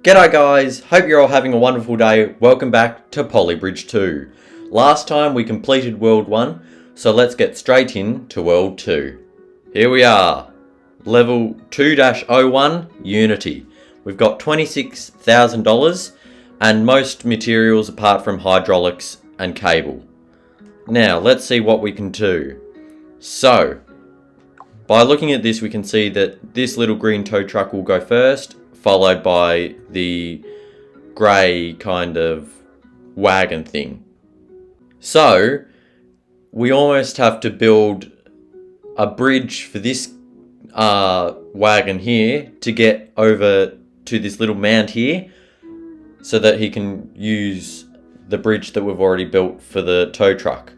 G'day guys, hope you're all having a wonderful day. Welcome back to Polybridge 2. Last time we completed World 1, so let's get straight into World 2. Here we are, Level 2-01, Unity. We've got $26,000 and most materials apart from hydraulics and cable. Now, let's see what we can do. So, by looking at this we can see that this little green tow truck will go first, followed by the grey kind of wagon thing. So, we almost have to build a bridge for this wagon here to get over to this little mound here so that he can use the bridge that we've already built for the tow truck.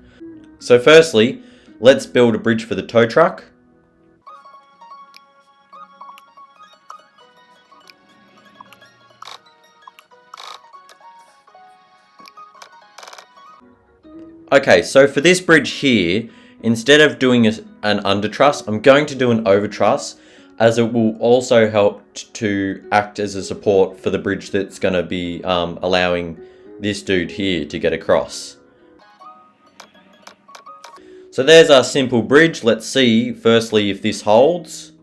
So firstly, let's build a bridge for the tow truck. Okay, so for this bridge here, instead of doing an under truss, I'm going to do an over truss, as it will also help to act as a support for the bridge that's going to be allowing this dude here to get across. So there's our simple bridge. Let's see firstly if this holds.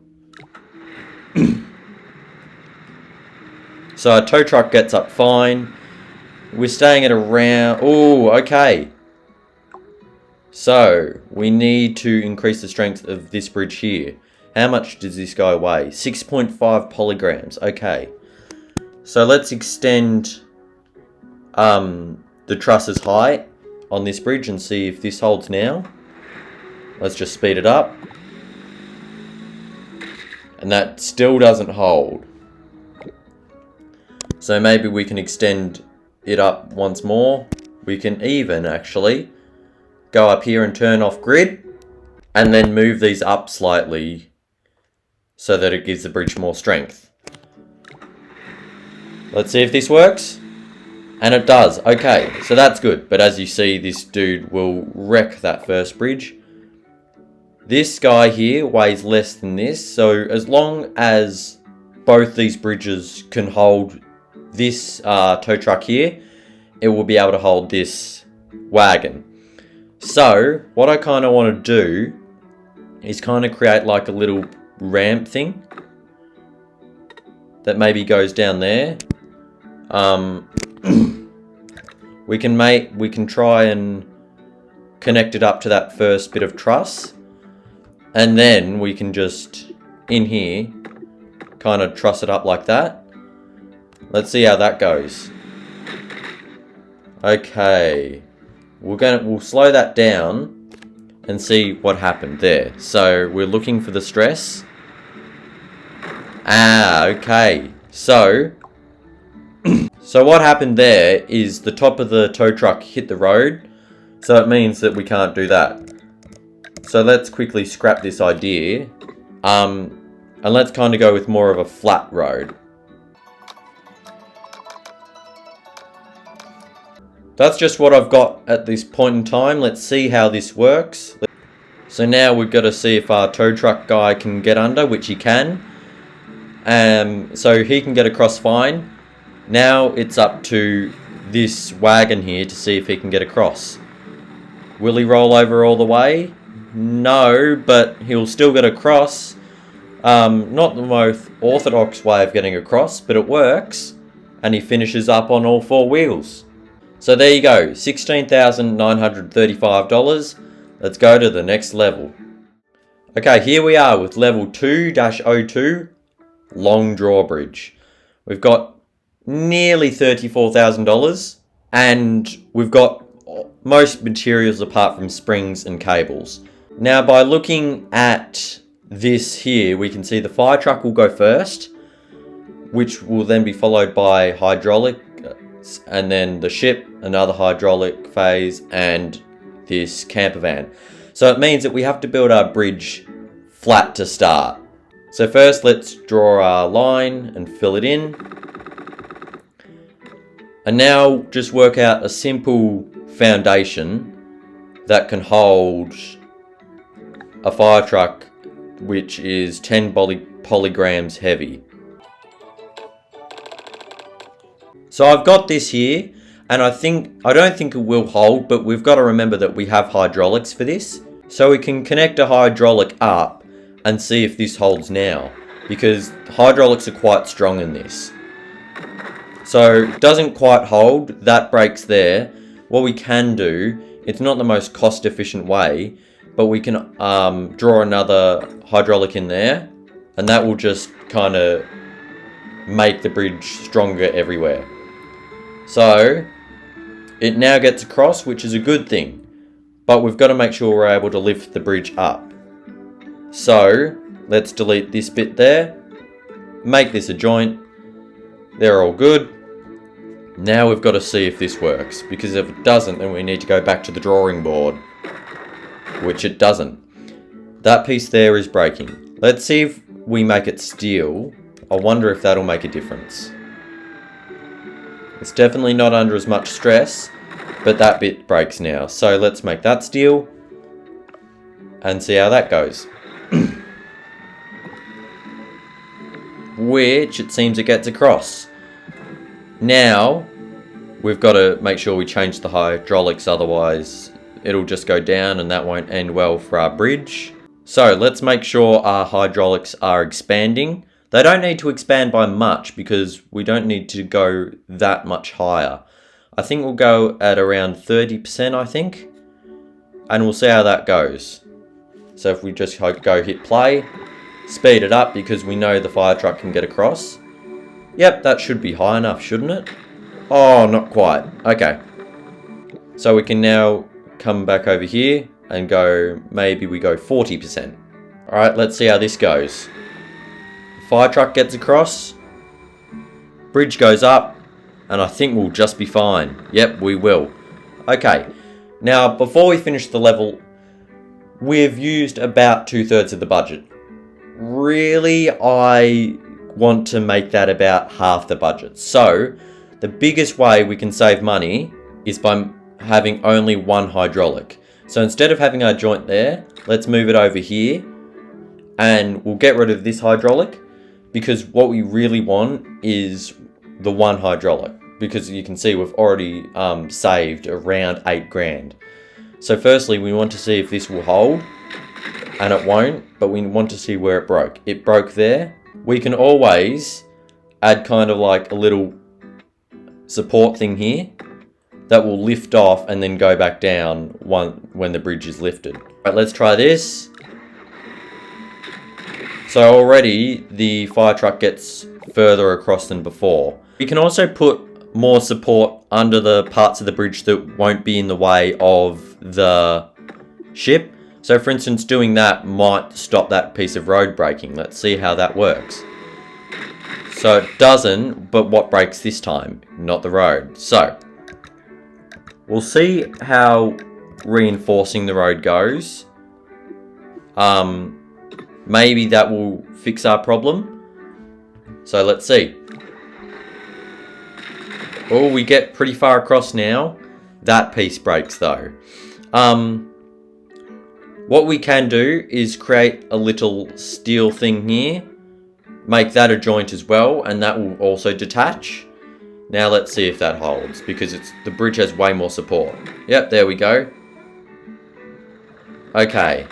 So our tow truck gets up fine. We're staying at around... Oh, okay. So, we need to increase the strength of this bridge here. How much does this guy weigh? 6.5 polygrams. Okay. So let's extend the truss's height on this bridge and see if this holds now. Let's just speed it up. And that still doesn't hold. So maybe we can extend it up once more. We can even actually go up here and turn off grid, and then move these up slightly so that it gives the bridge more strength. Let's see if this works. And it does. Okay, so that's good. But as you see, this dude will wreck that first bridge. This guy here weighs less than this, so as long as both these bridges can hold this tow truck here, it will be able to hold this wagon. So, what I kind of want to do is kind of create like a little ramp thing that maybe goes down there. We can try and connect it up to that first bit of truss, and then we can just in here kind of truss it up like that. Let's see how that goes. Okay. We'll slow that down and see what happened there. So we're looking for the stress. Okay. So what happened there is the top of the tow truck hit the road. So it means that we can't do that. So let's quickly scrap this idea. And let's kind of go with more of a flat road. That's just what I've got at this point in time. Let's see how this works. So now we've got to see if our tow truck guy can get under, which he can. So he can get across fine. Now it's up to this wagon here to see if he can get across. Will he roll over all the way? No, but he'll still get across. Not the most orthodox way of getting across, but it works. And he finishes up on all four wheels. So there you go, $16,935. Let's go to the next level. Okay, here we are with level 2-02, long drawbridge. We've got nearly $34,000 and we've got most materials apart from springs and cables. Now by looking at this here, we can see the fire truck will go first, which will then be followed by hydraulic, and then the ship, another hydraulic phase, and this camper van. So it means that we have to build our bridge flat to start. So first let's draw our line and fill it in. And now just work out a simple foundation that can hold a fire truck which is 10 polygrams heavy. So I've got this here, and I don't think it will hold, but we've got to remember that we have hydraulics for this. So we can connect a hydraulic up and see if this holds now, because hydraulics are quite strong in this. So it doesn't quite hold, that breaks there. What we can do, it's not the most cost efficient way, but we can draw another hydraulic in there, and that will just kind of make the bridge stronger everywhere. So it now gets across, which is a good thing, but we've got to make sure we're able to lift the bridge up. So let's delete this bit there, make this a joint. They're all good. Now we've got to see if this works, because if it doesn't, then we need to go back to the drawing board, which it doesn't. That piece there is breaking. Let's see if we make it steel. I wonder if that'll make a difference. It's definitely not under as much stress, but that bit breaks now. So let's make that steel and see how that goes. Which it seems it gets across. Now we've got to make sure we change the hydraulics, otherwise it'll just go down and that won't end well for our bridge. So let's make sure our hydraulics are expanding. They don't need to expand by much because we don't need to go that much higher. I think we'll go at around 30%, I think. And we'll see how that goes. So if we just go hit play, speed it up because we know the fire truck can get across. Yep, that should be high enough, shouldn't it? Oh, not quite. Okay. So we can now come back over here and go, maybe we go 40%. Alright, let's see how this goes. Fire truck gets across, bridge goes up, and I think we'll just be fine. Yep, we will. Okay, now before we finish the level, we've used about 2/3 of the budget. Really, I want to make that about half the budget. So, the biggest way we can save money is by having only one hydraulic. So instead of having our joint there, let's move it over here, and we'll get rid of this hydraulic. Because what we really want is the one hydraulic. Because you can see we've already saved around 8 grand. So firstly, we want to see if this will hold. And it won't, but we want to see where it broke. It broke there. We can always add kind of like a little support thing here that will lift off and then go back down when the bridge is lifted. Right, let's try this. So already the fire truck gets further across than before. We can also put more support under the parts of the bridge that won't be in the way of the ship. So for instance, doing that might stop that piece of road breaking. Let's see how that works. So it doesn't, but what breaks this time? Not the road. So we'll see how reinforcing the road goes. Maybe that will fix our problem. So let's see. Oh, we get pretty far across now. That piece breaks though. What we can do is create a little steel thing here. Make that a joint as well, and that will also detach. Now let's see if that holds, because the bridge has way more support. Yep, there we go. Okay.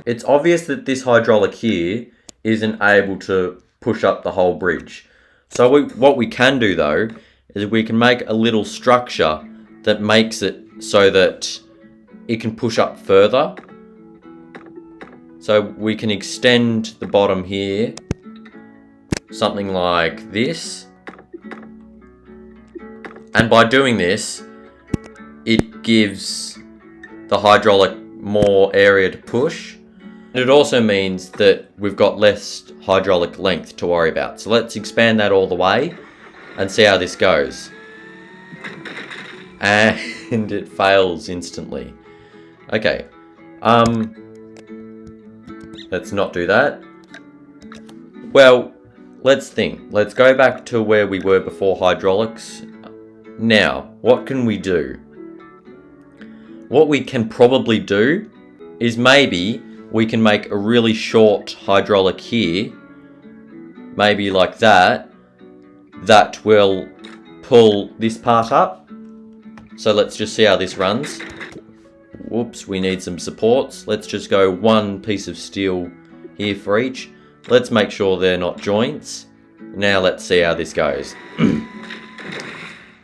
It's obvious that this hydraulic here isn't able to push up the whole bridge. So what we can do though, is we can make a little structure that makes it so that it can push up further. So we can extend the bottom here, something like this. And by doing this, it gives the hydraulic more area to push. It also means that we've got less hydraulic length to worry about. So let's expand that all the way and see how this goes. And it fails instantly. Okay. Let's not do that. Well, let's think. Let's go back to where we were before hydraulics. Now, what can we do? What we can probably do is maybe we can make a really short hydraulic here, maybe like that, that will pull this part up. So let's just see how this runs. Whoops, we need some supports. Let's just go one piece of steel here for each. Let's make sure they're not joints. Now let's see how this goes.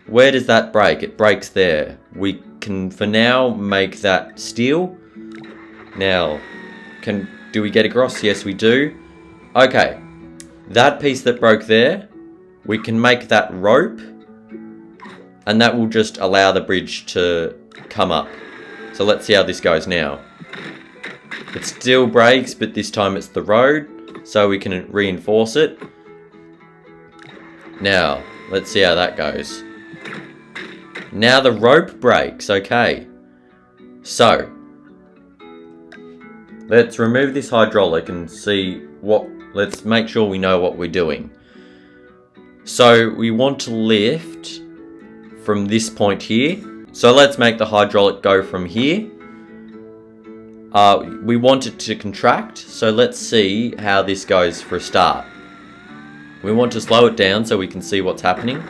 Where does that break? It breaks there. We can, for now, make that steel. Now, do we get across? Yes, we do. Okay, that piece that broke there, we can make that rope, and that will just allow the bridge to come up. So let's see how this goes now. It still breaks, but this time it's the road, so we can reinforce it. Now, let's see how that goes. Now the rope breaks, okay. So, let's remove this hydraulic and see let's make sure we know what we're doing. So, we want to lift from this point here. So let's make the hydraulic go from here. We want it to contract, so let's see how this goes for a start. We want to slow it down so we can see what's happening.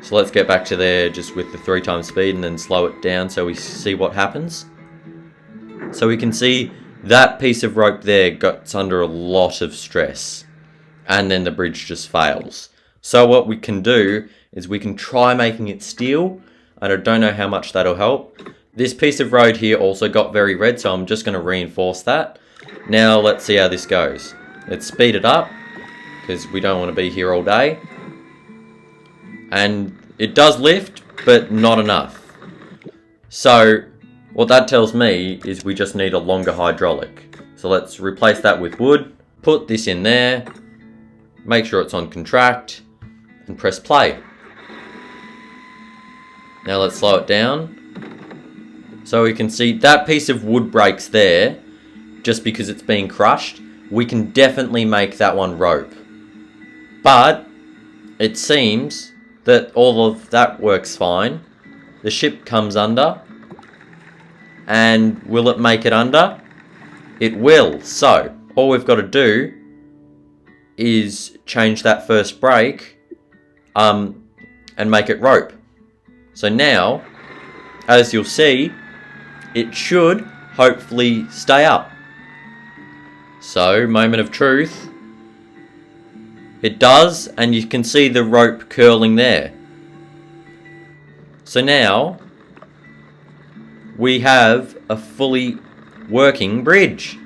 So let's get back to there just with the 3 times speed and then slow it down so we see what happens. So we can see that piece of rope there gets under a lot of stress, and then the bridge just fails. So what we can do is we can try making it steel, and I don't know how much that'll help. This piece of road here also got very red, so I'm just going to reinforce that. Now let's see how this goes. Let's speed it up, because we don't want to be here all day. And it does lift, but not enough. So what that tells me is we just need a longer hydraulic. So let's replace that with wood, put this in there, make sure it's on contract, and press play. Now let's slow it down. So we can see that piece of wood breaks there, just because it's being crushed. We can definitely make that one rope. But it seems that all of that works fine. The ship comes under. And will it make it under? It will. So all we've got to do is change that first break and make it rope. So now, as you'll see, it should hopefully stay up. So, moment of truth. It does, and you can see the rope curling there. So now, we have a fully working bridge.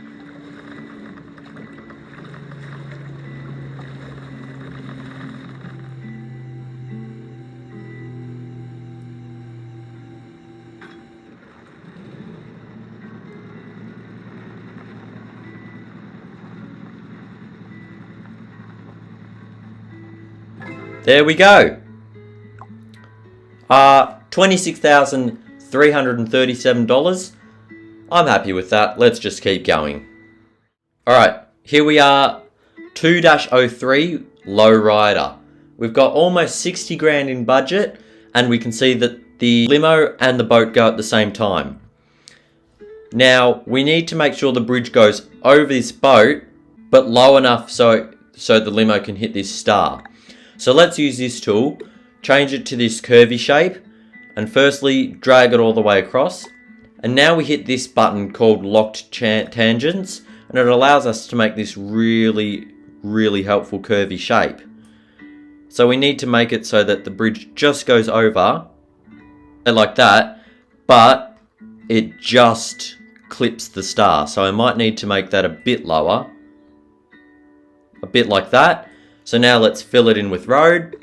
There we go. $26,337. I'm happy with that. Let's just keep going. Alright, here we are. 2-03 Lowrider. We've got almost 60 grand in budget, and we can see that the limo and the boat go at the same time. Now, we need to make sure the bridge goes over this boat, but low enough so the limo can hit this star. So let's use this tool, change it to this curvy shape, and firstly drag it all the way across. And now we hit this button called locked tangents, and it allows us to make this really, really helpful curvy shape. So we need to make it so that the bridge just goes over, like that, but it just clips the star. So I might need to make that a bit lower, a bit like that. So now let's fill it in with road.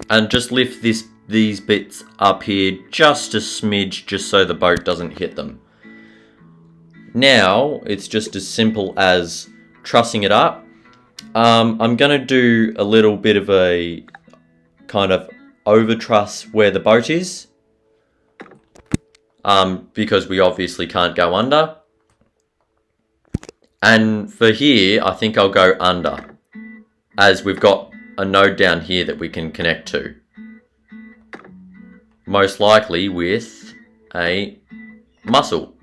And just lift these bits up here just a smidge, just so the boat doesn't hit them. Now, it's just as simple as trussing it up. I'm going to do a little bit of a kind of over truss where the boat is. Because we obviously can't go under. And for here, I think I'll go under, as we've got a node down here that we can connect to. Most likely with a muscle.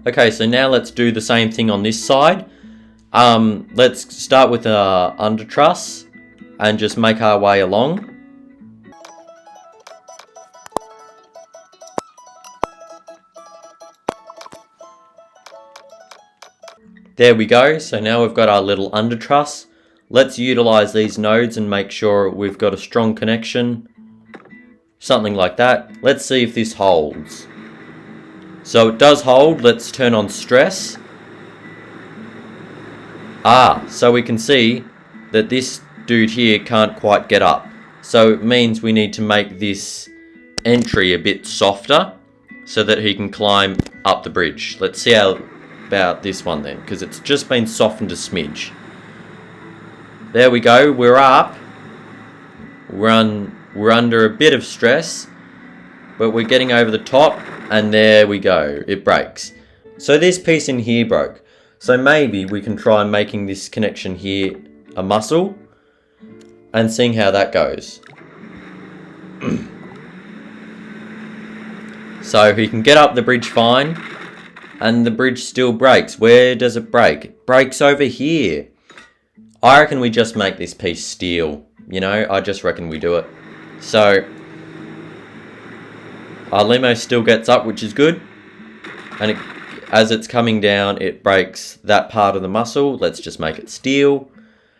Okay, so now let's do the same thing on this side. Let's start with our under truss and just make our way along. There we go. So now we've got our little under truss. Let's utilize these nodes and make sure we've got a strong connection. Something like that. Let's see if this holds. So it does hold. Let's turn on stress. So we can see that this dude here can't quite get up. So it means we need to make this entry a bit softer so that he can climb up the bridge. Let's see how about this one then, because it's just been softened a smidge. There we go, we're up. We're under a bit of stress, but we're getting over the top, and there we go, it breaks. So this piece in here broke. So maybe we can try making this connection here a muscle and seeing how that goes. So he can get up the bridge fine, and the bridge still breaks. Where does it break? It breaks over here. I reckon we just make this piece steel. You know, I just reckon we do it. So our limo still gets up, which is good. And as it's coming down, it breaks that part of the muscle. Let's just make it steel.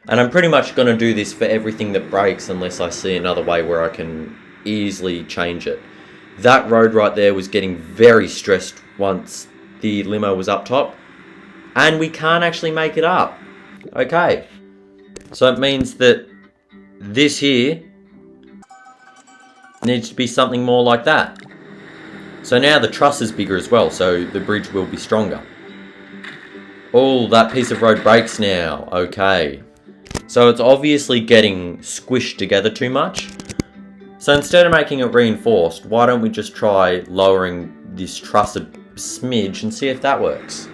And I'm pretty much going to do this for everything that breaks unless I see another way where I can easily change it. That road right there was getting very stressed once the limo was up top, and we can't actually make it up. Okay, so it means that this here needs to be something more like that. So now the truss is bigger as well, so the bridge will be stronger. Oh, that piece of road breaks now. Okay, so it's obviously getting squished together too much. So instead of making it reinforced, why don't we just try lowering this truss a smidge and see if that works.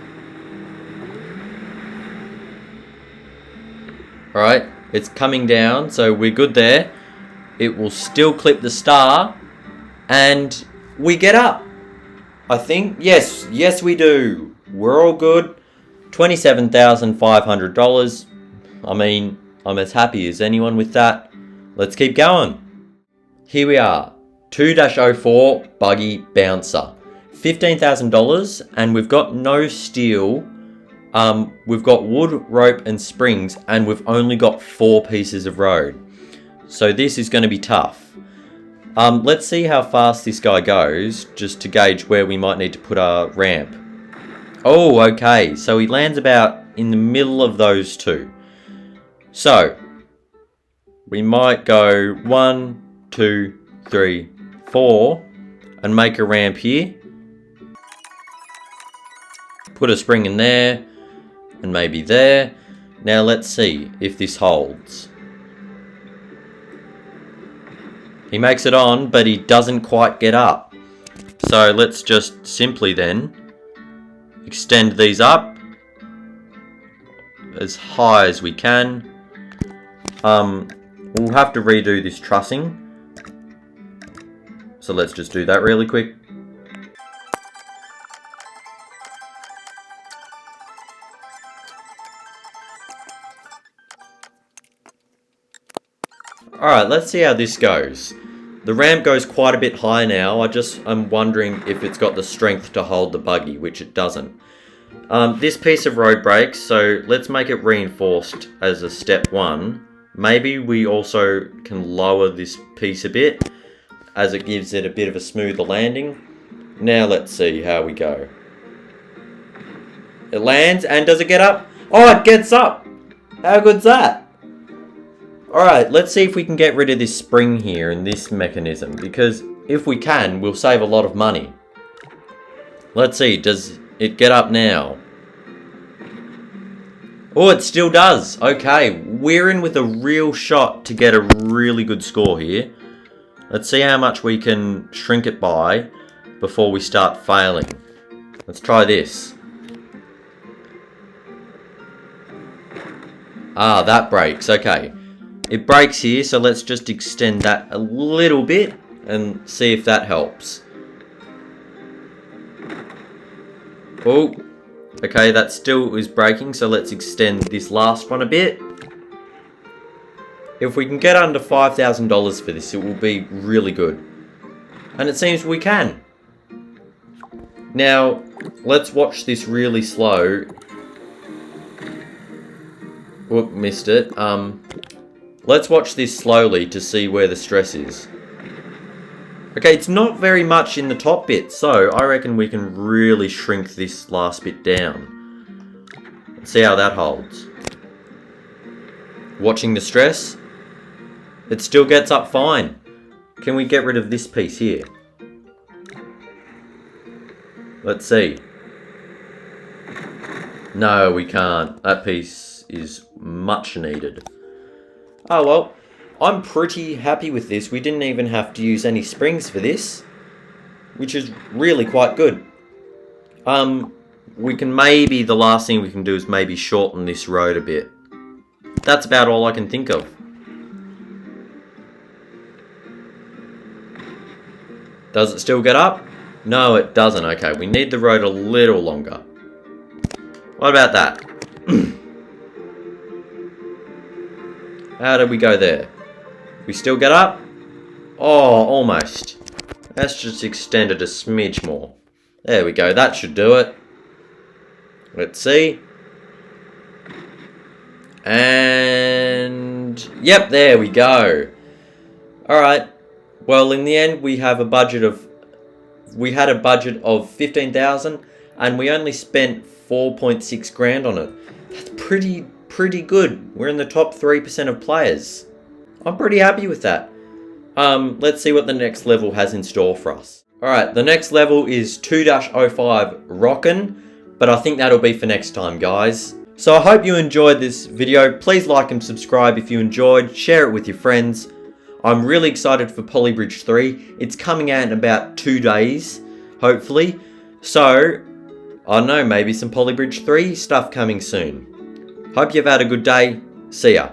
Alright, it's coming down, so we're good there. It will still clip the star, and we get up. I think, yes we do. We're all good. $27,500. I mean, I'm as happy as anyone with that. Let's keep going. Here we are, 2-04 buggy bouncer. $15,000, and we've got no steel. We've got wood, rope, and springs, and we've only got 4 pieces of road. So this is going to be tough. Let's see how fast this guy goes, just to gauge where we might need to put our ramp. Oh, okay, so he lands about in the middle of those two. So we might go 1, 2, 3, 4, and make a ramp here. Put a spring in there, and maybe there. Now let's see if this holds. He makes it on, but he doesn't quite get up. So let's just simply then extend these up as high as we can. We'll have to redo this trussing. So let's just do that really quick. Alright, let's see how this goes. The ramp goes quite a bit high now. I'm wondering if it's got the strength to hold the buggy, which it doesn't. This piece of road breaks, so let's make it reinforced as a step 1. Maybe we also can lower this piece a bit, as it gives it a bit of a smoother landing. Now let's see how we go. It lands, and does it get up? Oh, it gets up! How good's that? Alright, let's see if we can get rid of this spring here and this mechanism, because if we can, we'll save a lot of money. Let's see, does it get up now? Oh, it still does. Okay, we're in with a real shot to get a really good score here. Let's see how much we can shrink it by before we start failing. Let's try this. Ah, that breaks. Okay. It breaks here, so let's just extend that a little bit and see if that helps. Oh, Okay, that still is breaking, so let's extend this last one a bit. If we can get under $5,000 for this, it will be really good. And it seems we can. Now, let's watch this really slow. Whoop, missed it. Let's watch this slowly to see where the stress is. Okay, it's not very much in the top bit, so I reckon we can really shrink this last bit down. Let's see how that holds. Watching the stress. It still gets up fine. Can we get rid of this piece here? Let's see. No, we can't. That piece is much needed. Oh well, I'm pretty happy with this. We didn't even have to use any springs for this, which is really quite good. We can maybe, the last thing we can do is maybe shorten this road a bit. That's about all I can think of. Does it still get up? No, it doesn't. Okay, we need the road a little longer. What about that? How did we go there? We still get up? Oh, almost. Let's just extend it a smidge more. There we go, that should do it. Let's see. And yep, there we go. Alright. Well, in the end we had a budget of 15,000 and we only spent 4.6 grand on it. That's pretty good. We're in the top 3% of players. I'm pretty happy with that. Let's see what the next level has in store for us. Alright, the next level is 2-05 Rockin', but I think that'll be for next time, guys. So I hope you enjoyed this video. Please like and subscribe if you enjoyed. Share it with your friends. I'm really excited for Polybridge 3. It's coming out in about 2 days, hopefully. So, I don't know, maybe some Polybridge 3 stuff coming soon. Hope you've had a good day. See ya.